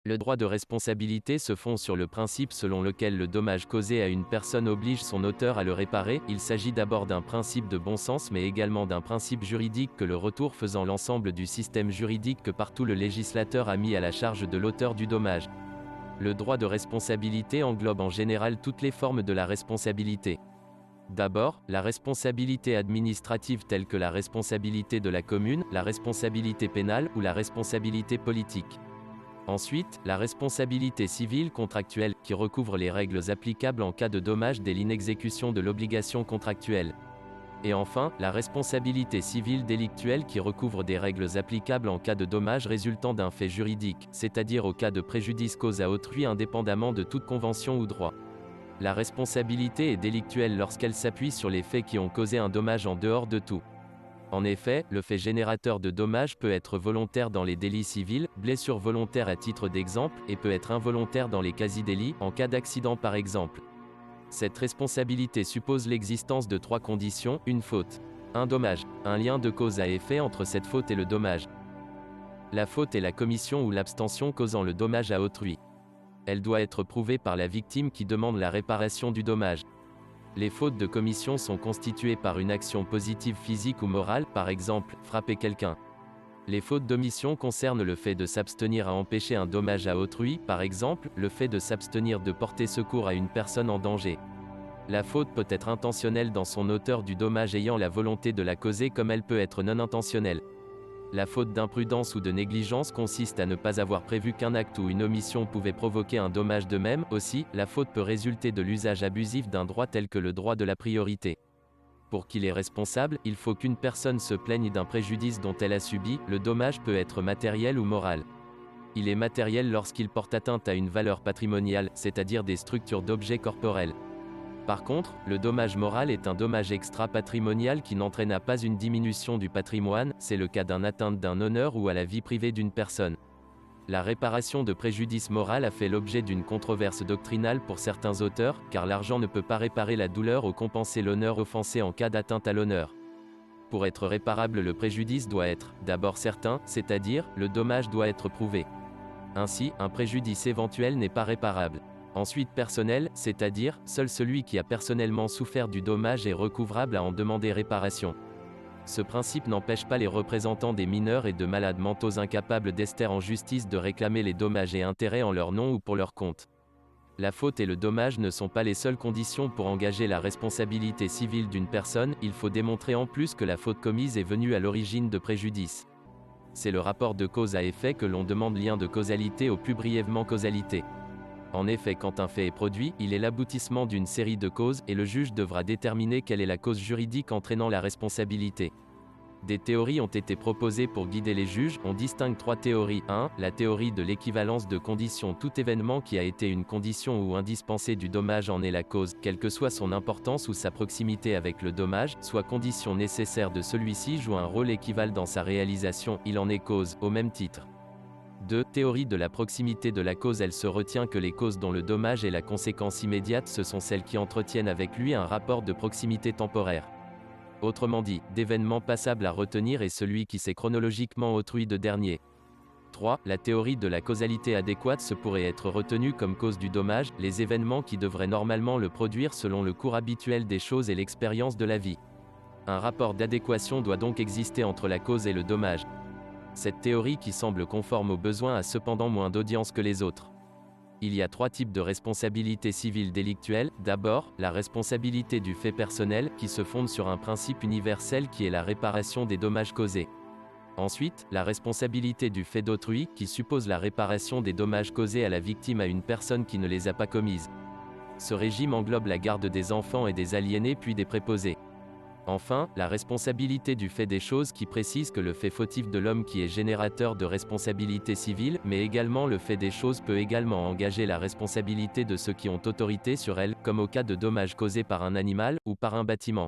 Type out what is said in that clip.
Le droit de responsabilité se fonde sur le principe selon lequel le dommage causé à une personne oblige son auteur à le réparer. Il s'agit d'abord d'un principe de bon sens mais également d'un principe juridique que le retour faisant l'ensemble du système juridique que partout le législateur a mis à la charge de l'auteur du dommage. Le droit de responsabilité englobe en général toutes les formes de la responsabilité. D'abord, la responsabilité administrative telle que la responsabilité de la commune, la responsabilité pénale ou la responsabilité politique. Ensuite, la responsabilité civile contractuelle, qui recouvre les règles applicables en cas de dommage dès l'inexécution de l'obligation contractuelle. Et enfin, la responsabilité civile délictuelle qui recouvre des règles applicables en cas de dommage résultant d'un fait juridique, c'est-à-dire au cas de préjudice cause à autrui indépendamment de toute convention ou droit. La responsabilité est délictuelle lorsqu'elle s'appuie sur les faits qui ont causé un dommage en dehors de tout. En effet, le fait générateur de dommages peut être volontaire dans les délits civils, blessure volontaire à titre d'exemple, et peut être involontaire dans les quasi-délits, en cas d'accident par exemple. Cette responsabilité suppose l'existence de 3 conditions, une faute, un dommage, un lien de cause à effet entre cette faute et le dommage. La faute est la commission ou l'abstention causant le dommage à autrui. Elle doit être prouvée par la victime qui demande la réparation du dommage. Les fautes de commission sont constituées par une action positive physique ou morale, par exemple, frapper quelqu'un. Les fautes d'omission concernent le fait de s'abstenir à empêcher un dommage à autrui, par exemple, le fait de s'abstenir de porter secours à une personne en danger. La faute peut être intentionnelle dans son auteur du dommage ayant la volonté de la causer comme elle peut être non intentionnelle. La faute d'imprudence ou de négligence consiste à ne pas avoir prévu qu'un acte ou une omission pouvait provoquer un dommage de même. Aussi, la faute peut résulter de l'usage abusif d'un droit tel que le droit de la priorité. Pour qu'il est responsable, il faut qu'une personne se plaigne d'un préjudice dont elle a subi. Le dommage peut être matériel ou moral. Il est matériel lorsqu'il porte atteinte à une valeur patrimoniale, c'est-à-dire des structures d'objets corporels. Par contre, le dommage moral est un dommage extra-patrimonial qui n'entraîna pas une diminution du patrimoine, c'est le cas d'une atteinte d'un honneur ou à la vie privée d'une personne. La réparation de préjudice moral a fait l'objet d'une controverse doctrinale pour certains auteurs, car l'argent ne peut pas réparer la douleur ou compenser l'honneur offensé en cas d'atteinte à l'honneur. Pour être réparable, le préjudice doit être, d'abord certain, c'est-à-dire, le dommage doit être prouvé. Ainsi, un préjudice éventuel n'est pas réparable. Ensuite personnel, c'est-à-dire, seul celui qui a personnellement souffert du dommage est recouvrable à en demander réparation. Ce principe n'empêche pas les représentants des mineurs et de malades mentaux incapables d'ester en justice de réclamer les dommages et intérêts en leur nom ou pour leur compte. La faute et le dommage ne sont pas les seules conditions pour engager la responsabilité civile d'une personne, il faut démontrer en plus que la faute commise est venue à l'origine de préjudice. C'est le rapport de cause à effet que l'on demande lien de causalité ou plus brièvement causalité. En effet, quand un fait est produit, il est l'aboutissement d'une série de causes, et le juge devra déterminer quelle est la cause juridique entraînant la responsabilité. Des théories ont été proposées pour guider les juges, on distingue 3 théories. 1. La théorie de l'équivalence de conditions. Tout événement qui a été une condition ou indispensé du dommage en est la cause, quelle que soit son importance ou sa proximité avec le dommage, soit condition nécessaire de celui-ci joue un rôle équivalent dans sa réalisation, il en est cause, au même titre. 2. Théorie de la proximité de la cause. Elle se retient que les causes dont le dommage est la conséquence immédiate ce sont celles qui entretiennent avec lui un rapport de proximité temporaire. Autrement dit, d'événement passable à retenir est celui qui s'est chronologiquement autrui de dernier. 3. La théorie de la causalité adéquate. Ce pourrait être retenu comme cause du dommage, les événements qui devraient normalement le produire selon le cours habituel des choses et l'expérience de la vie. Un rapport d'adéquation doit donc exister entre la cause et le dommage. Cette théorie qui semble conforme aux besoins a cependant moins d'audience que les autres. Il y a 3 types de responsabilité civile délictuelle. D'abord, la responsabilité du fait personnel, qui se fonde sur un principe universel qui est la réparation des dommages causés. Ensuite, la responsabilité du fait d'autrui, qui suppose la réparation des dommages causés à la victime à une personne qui ne les a pas commises. Ce régime englobe la garde des enfants et des aliénés puis des préposés. Enfin, la responsabilité du fait des choses qui précise que le fait fautif de l'homme qui est générateur de responsabilité civile, mais également le fait des choses peut également engager la responsabilité de ceux qui ont autorité sur elles, comme au cas de dommages causés par un animal, ou par un bâtiment.